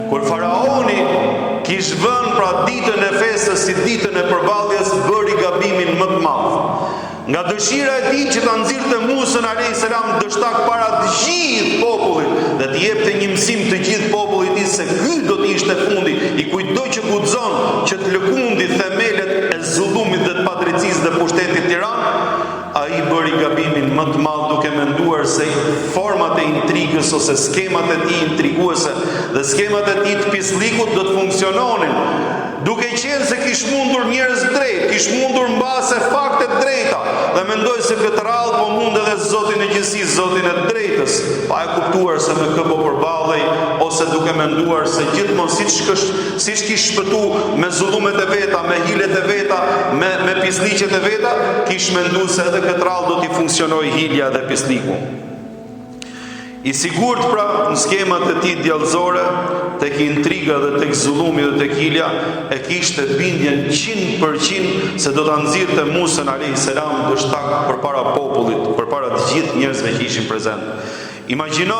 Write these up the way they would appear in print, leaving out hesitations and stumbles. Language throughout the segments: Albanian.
Kur faraoni kish vënë pra ditën e festës si ditën e përballjes, bëri gabimin më të madh. Nga dëshira e tij që ta nxirrte Musën alayhis salam dështak para të gjithë popullit dhe të jepte një mësim të gjithë popullit i se ky do të ishte fundi i kujtdo që guxon që të lëkundi themelet e zullumit dhe të padrejtisë dhe pushtetit tiran, ai bëri gabimin më të madh duke menduar se format e intrigës ose skemat e tij intriguese dhe skemat e tij të pisllikut do të funksiononin. Duke qenë se kish mundur njerëz drejt, kish mundur mbase fakte drejta, dhe mendoj se këtë radhë po mund edhe Zotin e gjithësisë, Zotin e drejtës, pa e kuptuar se me kë po përballej, ose duke menduar se gjithmonë siç kish shpëtu me zullumet e veta, me hilet e veta, me pisliqet e veta, kish menduar se edhe këtë radhë do t'i funksionojë hilja dhe pisliku. I sigurt pra në skemat e tij djallëzore, tek intriga dhe tek zullumi dhe tek hilja, e kishte bindjen 100% se do ta nxirrte Musën alayhis salam dështak përpara popullit, përpara të gjithë njerëzve që ishin prezent. Imagjino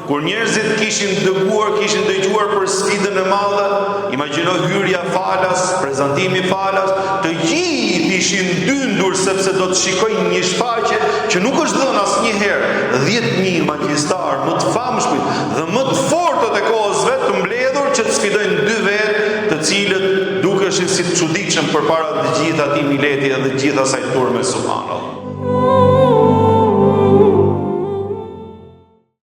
kur njerëzit kishin dëgjuar për sfidën e madhe, imagjino hyrja falas, prezantimi falas, të gjithë ishin dyndur sepse do të shikojnë një shfaqje që nuk është dhënë asnjëherë. 10.000 magjistar më të famshëm dhe më të fortët e kohës vet të mbledhur që të sfidojnë dy vetë, të cilët dukeshin si të çuditshëm përpara të gjithë atij mileti dhe të gjithë asaj turme, subhanallahu.